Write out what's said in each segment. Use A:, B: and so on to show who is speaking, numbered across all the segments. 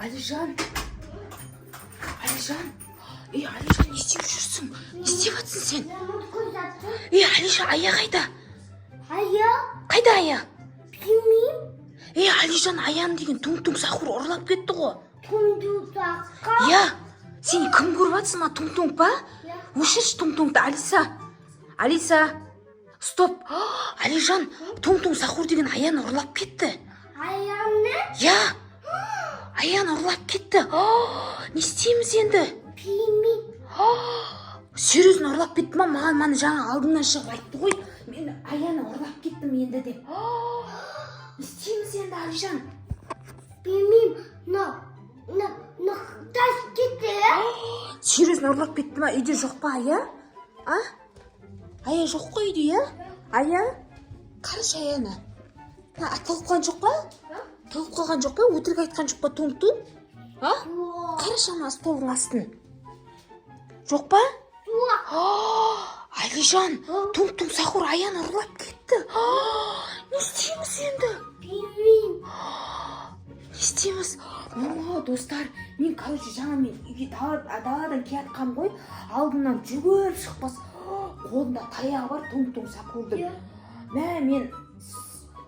A: Алижан. Алижан. Алижан, не істеп жүрсің? Не істеп жатсың сен? Алижан, ая қайда?
B: Ая?
A: Қайда ая?
B: Білмеймін.
A: Алижан, аян деген Туң-Туң Сахур ұрлап кетті ғой.
B: Туң-Туң Сахур?
A: Сен кім көріп жатсың ма? Туң-Туң ба? Өшірші Туң-Туңды, Алиса. Стоп. Алижан, Туң-Туң Сахур деген аян ұрлап кетті.
B: Аянны?
A: Аян ұрлап кетті. Не істейміз енді?
B: Білмеймін.
A: Серьезно ұрлап кетті ма? Маған жаңа алдымнан шығып айтты ғой. Мен аяны ұрлап кеттім енді деп. Не істейміз енді, Алижан?
B: Білмеймін. Тас кетті.
A: Серьезно ұрлап кетті ма? Үйде жоқ па ая? Ая жоқ қой үйде, Ая? Қарашы аяны. Толып қалған жоқ па? Толып қалған жоқ па? Өтірік айтқан жоқ па Туң-Туң? Қарашы ана столдың астын. Жоқ па? Алижан, Туң-Туң Сахур аяны ұрлап кетті. Не істейміз енді?
B: Білмеймін.
A: Не істейміз? Достар, мен жаңа мен үйге даладан келатқам ғой. Алдымнан жүгіріп шықпас. Қолында таяғы бар Туң-Туң Сахурдың. Мен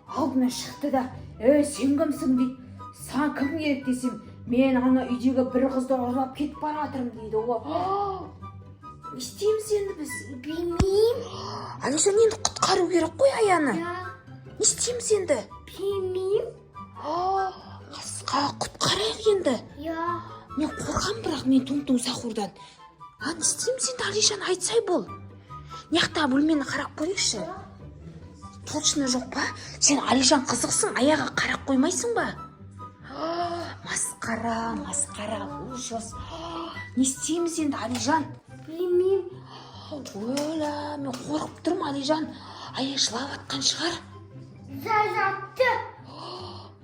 A: алдына шықты да, сен кімсің дейді. Саған кім керек десем, мен ана үйдегі бір қызды ұрлап кетіп бара жатырмын дейді ғой. Не істейміз енді біз?
B: Білмеймін.
A: Алижан, енді құтқару керек қой аяны. Не істейміз енді?
B: Білмеймін.
A: Құтқарайық енді. Мен қорқам, бірақ мен Туң-Туң Сахурдан. Не істейміз енді, Алижан, айтсай бол. Неқта бөлмені қарап көрейікші. Точно жоқ па? Сен Алижан қызықсың, аяға қарап қоймайсың ба? Масқара, ужас. Не істейміз енді, Алижан?
B: Білмеймін.
A: Мен қорқып тұрмын, Алижан. Ая жылап атқан шығар.
B: Зазатты.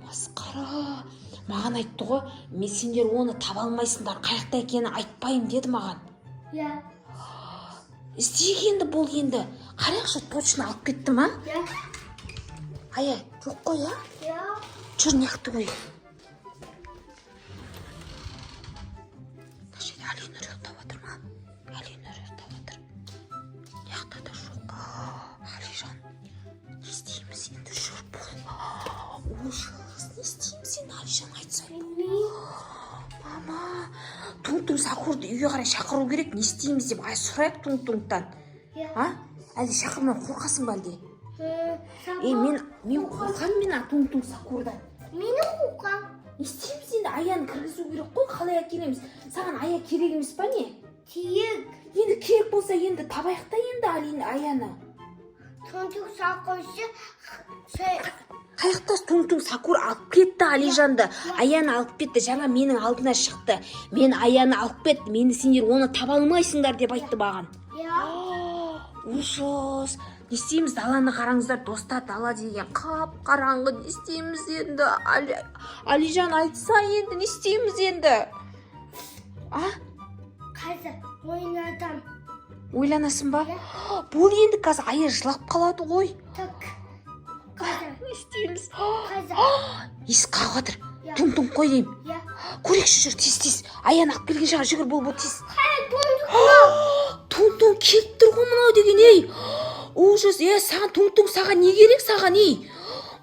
A: Масқара. Маған айтты ғой, мен сендер оны таба алмайсыңдар, қаяқта екенін айтпайым деді маған. Іздейік енді бол енді. Қарайықшы, точно алып кетті ма? Ая, жоқ қой, жүр неқті қой. Алинұр ұйықтап отыр ма? Алинұр ұйықтап отыр. Неқта да жоқ. Алижан, не істейміз енді, жүр бол. Ужас, не істейміз енді, Алижан, айтсай. Мама, Туң-Туң Сахурды үйге қарай шақыру керек, не істейміз деп сұрайық Туң-Туңнан. Әлде шақырмай қорқасың ба әлде? Мен қорқам Туң-Туң Сахурдан.
B: Мені қорқам.
A: Не істейміз енді, аяны кіргізу керек қой, қалай әкелеміз? Саған ая керек емес па не?
B: Керек.
A: Енді керек болса енді табайық та енді аяны.
B: Туң-Туң Сахуршы
A: Қаяқта Туң-Туң Сахур алып кетті Алижанды. Аяны алып кетті, жаңа менің алдына шықты. Мен аяны алып кетті, мені сендер оны таба алмайсыңдар деп айтты маған. Ужас. Не істейміз, даланы қараңыздар, достар, дала деген қап қараңғы. Не істейміз енді? Алижан, айтса енді, не істейміз енді?
B: Қазір ойнадам.
A: Ойланасың ба? Бұл енді қазір ая жылап қалады ғой. Не істейміз? Есік қағып жатыр. Туң-Туң қой деймін. Көрейікші, жүр, тез. Аяны алып келген шығар, жүгір, бол, тез. Туң-Туң келіп тұр ғой мынау деген, Ужас, саған Туң-Туң, саған не керек саған,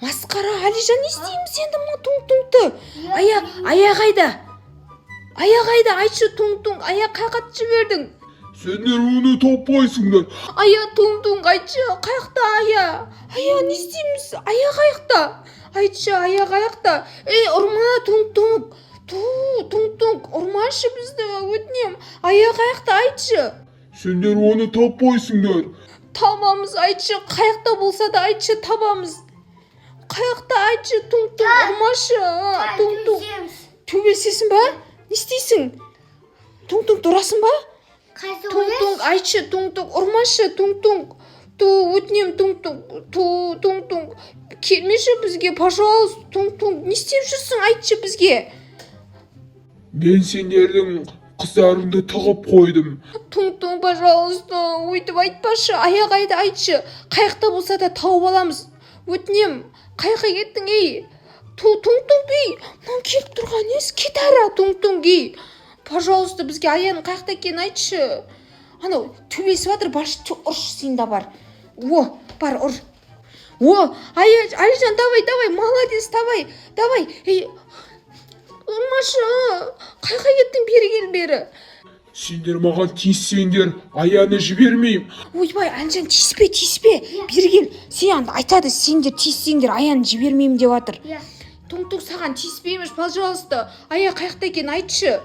A: Масқара, Алижан, не істейміз енді мына Туң-Туңды? Ая қайда? Айтшы Туң-Туң, ая қайқат жібердің?
C: Сендер оны таппайсыңдар.
A: Ая, Туң-Туң, айтшы, қаяқта ая? Не істейміз? Ая қаяқта? Айтшы, ая қаяқта? Ұрма, Туң-Туң. Туң-Туң, ұрмашы бізді, өтінем. Ая қаяқта, айтшы.
C: Сендер оны таппайсыңдар.
A: Табамыз, айтшы, қаяқта болса да айтшы, табамыз. Қаяқта, айтшы, Туң-Туң, ұрмашы. Туң-Туң, төбелесесің ба? Не істейсің? Туң-Туң, тұрасың ба? Туң-Туң, айтшы, Туң-Туң, ұрмашы, Туң-Туң. Өтінем, Туң-Туң, келмеші бізге, пожалуйста, Туң-Туң, не істеп жүрсің, айтшы бізге.
C: Мен сендердің қыздарыңды тығып қойдым.
A: Туң-Туң, пожалуйста, өйтіп айтпашы, ая қайда, айтшы. Қаяқта болса да тауып аламыз. Өтінем, қайқа кеттің, Туң-Туң, мынау келіп тұр тұрған несі? Кет ара, Туң-туң, пожалуйста, бізге Аяның қаяқта екенін айтшы. Анау төбесі батыр, баршы ұрш сен де бар. Бар ұр. Алижан, давай, молодец, давай. Ұрмашы, қайқа кеттің, бері кел бері.
C: Сендер маған тиіссеңдер, Аяны жібермеймін.
A: Ойбай, Алижан, тиіспе. Бері кел. Сен айтады, сендер тиіссеңдер, Аяны жібермеймін деп жатыр. Туң-туң, саған тиіспейміз, пожалуйста. Ая қаяқта екенін айтшы.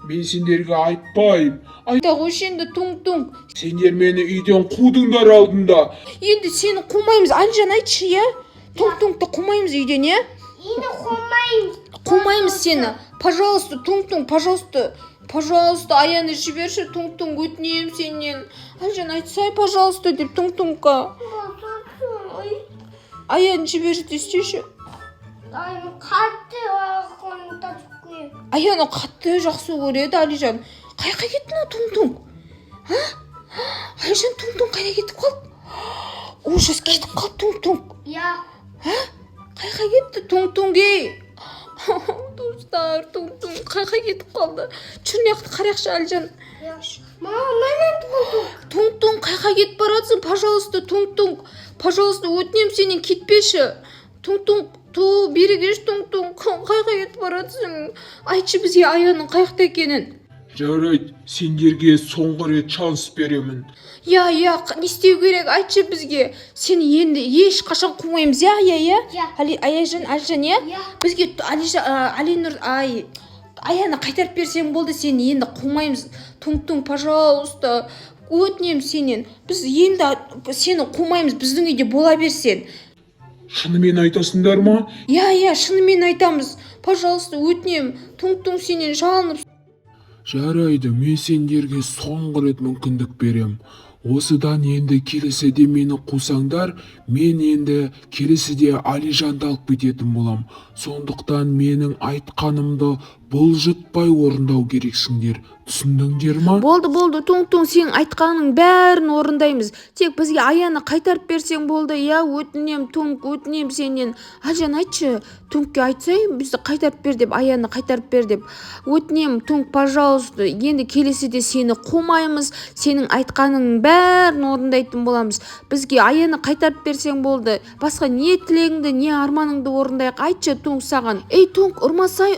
C: Мен сендерге айтпайым.
A: Айта қойшы енді, Туң-туң.
C: Сендер мені үйден қудыңдар алдында.
A: Енді сені қумаймыз, Алижан айтшы, я? Туң-туңды қумаймыз үйден, я?
B: Енді қоймаймыз.
A: Қумаймыз сені. Пожалуйста, Туң-туң, пожалуйста, Аяны жіберші, Туң-туң, өтінем сенен. Алижан айтсай, пожалуйста, деп Туң-туңға. Аяны жіберші дестеші.
B: Аяны қатты аяқын тасып қойып.
A: Аяны қатты жақсы көреді, Алижан. Қайқа кеттің, Туң-туң? Алижан, Туң-туң қайда кетіп қалды? Ужас, кетіп қалды, Туң-туң. Қайқа кетті, Туң-туңге? Достар, Туң-туң қайқа кетіп қалды? Чүрнеқті қарақшы, Алижан.
B: Мама, мәнен
A: Туң-туң қайқа кетіп баратсың? Пожалуйста, Туң-туң. Пожалуйста, өтінем сенен кетпеші. Туң-туң, бері келші, Туң-туң. Қайқа кетіп баратсың? Айтшы бізге Аяның қаяқта екенін.
C: Жарайды, сендерге соңғы рет шанс беремін.
A: Не істеу керек? Айтшы бізге. Сені енді ешқашан қумаймыз, Алижан, я? Бізге Аяны қайтарып берсең болды, сені енді қумаймыз. Туң-туң, пожалуйста, өтінем сенен. Біз енді сені қумаймыз, біздің үйде бола берсен.
C: Шынымен айтасыңдар ма?
A: Шынымен айтамыз. Пожалуйста, өтінем. Туң-туң сенен жалынып.
C: Жарайды, мен сендерге соңғы рет мүмкіндік берем. Осыдан енді келесіде мені қусаңдар, мен енді келесіде Алижанды алып кететін болам. Сондықтан менің айтқанымды бұлжытпай орындау керексіңдер. Түсіндіңдер ма?
A: Болды, Туң-туң, сен айтқанның бәрін орындаймыз. Тек бізге Аяны қайтарып берсең болды, өтінем, Туң, өтінем сенен. Алижан, айтшы, Туңге айтсай, бізді қайтарып бер деп, Аяны қайтарып бер деп. Өтінем, Туң, пожалуйста, енді келесіде сені қумаймыз, сенің айтқанның бәрін орындайтын боламыз. Бізге Аяны қайтарып берсең болды. Басқа не тілегіңді, не арманыңды орындайық. Айтшы, Туң, саған. Туң, ұрмасай,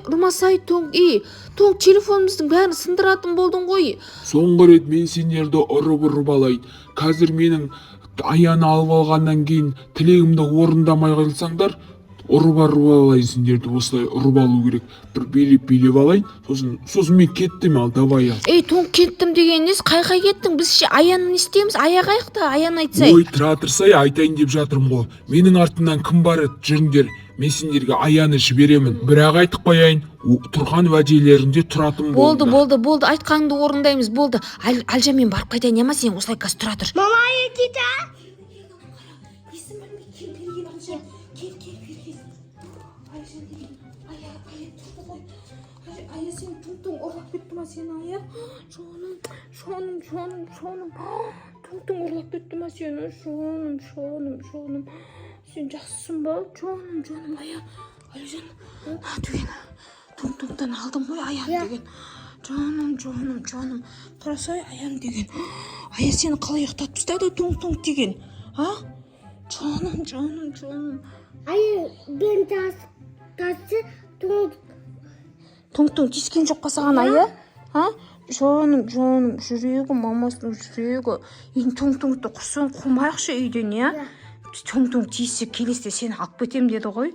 A: Туң. Туң, телефонымыздың бәрін сындыратын болдың ғой.
C: Соңғы рет мен сендерді ұрып алайын. Қазір менің Аяны алып алғаннан кейін тілегімді орындамай қалсаңдар, ұрып алайын сендерді. Осылай ұрып алу керек. Bir билеп алайын. Сосын мен кеттім, ал давай ал.
A: Туң, кеттім деген несі? Қайқа кеттің? Біз Аяны істейміз. Аяқ аяқта, Аяны айтсай.
C: Тұра тұрсай, айтайын деп жатырмын ғой. Менің артымнан кім бар еді? Жүріңдер. Мен сендерге Аяны жіберемін. Бірақ айтып қояйын, тұрған уәделерінде тұратын болыңдар.
A: Болды, айтқаныңды орындаймыз, болды. Алижан, мен барып қайтайын, ема сен осылай қазір тұра тұр.
B: Мама, Ая кета.
A: Есім білмей, кел, Алижан. Кел. Алижан деген, Ая тұрды ғой. Ая, сен Туң-туң ұрлап кетті ма сені, Ая? Шоным. Туң-туң ұрлап кетті ма сені? Шоным. Сен жақсысың ба? Жоным, Ая. Алижан, деген. Туң-туңдан алдым ғой Аян деген. Жоным. Қарасай, Аян деген. Ая сені қалай ұйықтатып тастады, Туң-туң деген. Жоным.
B: Ая, ben тасы
A: Туң-туң тискен жоқ па саған, Ая? Жоным, жүрегі, мамасының жүрегі. Енді Туң-туңды құрсын, қумайықшы үйден, я? Туң-туң тиіссе келесте сені алып кетем деді ғой.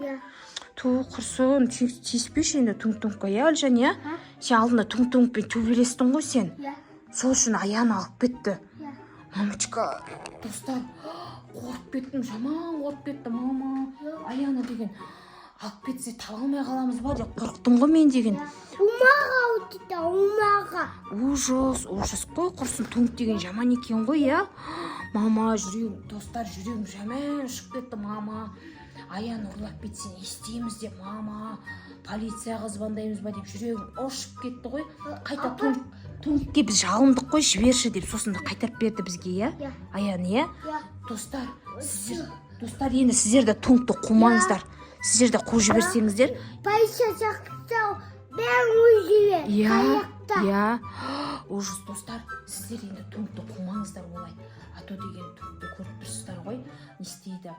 A: Құрсын, тиіспеші енді Туң-туңға, Алижан, я? Сен алдында Туң-туңпен төбелестің ғой сен. Сол үшін Аяны алып кетті. Мамочка, достар, қорып кеттім, жаман қорып кеттім, мама. Аяны деген алып кетсе таба алмай қаламыз ба деп қорықтым ғой мен деген.
B: Умаға өтті, умаға.
A: Ужас қой, құрсын, Туң деген жаман екен ғой, я? Мама, достар, жүрегім жаман шығып кетті, мама. Аяны ұрлап кетсе не істейміз деп, мама. Полицияға звондаймыз ба деп жүрегім ұшып кетті ғой. Қайта Туңге біз жалындық қой, жіберші деп, сосын да қайтарып берді бізге, я? Аяны, я? Достар, енді сіздер де Туңды қумаңыздар. Сіздер де қуып жіберсеңіздер.
B: Полиция жақсы
A: Иә,
B: аяқта.
A: иә. Ужас, достар, сіздер енді тунгты қумаңыздар олай. А то деген тунгты көріп тұрсыздар ғой, не істейді.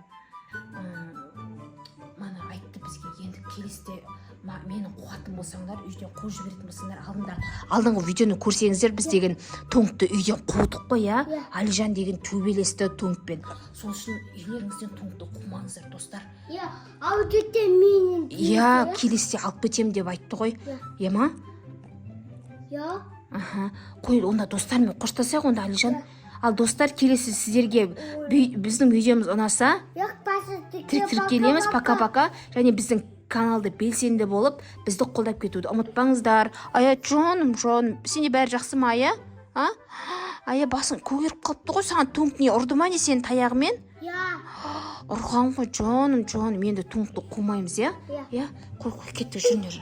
A: Мана айтты бізге, енді келесте менің қуатым болсаңдар, үйден қуып жіберетін болсаңдар, алдыңғы видеоны көрсеңіздер, біз деген тунгты үйден қудық қой, иә? Алижан деген төбелесті тунгпен. Сол үшін үйлеріңізден тунгты қумаңыздар, достар.
B: Иә, ал кетте менің.
A: Иә, келесте алып кетем деп айтты ғой. Иә ма?
B: Иә.
A: Аха. Қой, онда достармен қоштасақ онда, Алижан. Ал достар, келесі сіздерге біздің видеомыз ұнаса, тіркелеміз, пока-пока. Және біздің каналды белсенді болып, бізді қолдап кетуді ұмытпаңыздар. Ая, жоным, сенде бәрі жақсы ма, Ая? Ая, басың көгеріп қалыпты ғой, саған туңк не ұрды ма не сенің таяғымен?
B: Иә.
A: Ұрған ғой, жоным, енді туңқты қумаймыз, иә? Иә? Қой, кетті, жүріңдер.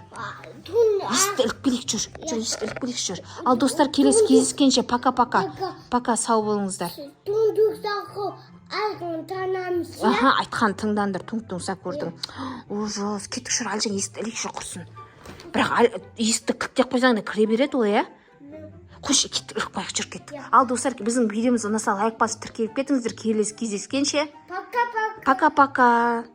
A: Есікті іліп келейік, есікті іліп келейік, жүр. Ал достар, келесі кездескенше, пока-пока. Пока, сау болыңыздар.
B: Туңдықсақы айтқан танамыз.
A: Аха, айтқан тыңдаңдар, туң-туңса көрдің. Ужас, кеттік жүр, Алижан есікті ілейік жүр құрсын. Бірақ есікті кілттеп қойсаң да кіре береді ол, иә? Қойшы, кеттік, іліп қойық, жүр, кеттік. Ал достар, біздің видеомыз ұнаса лайк басып тіркеліп кетіңіздер, келесі кездескенше.
B: Пока-пока.
A: Пока-пока.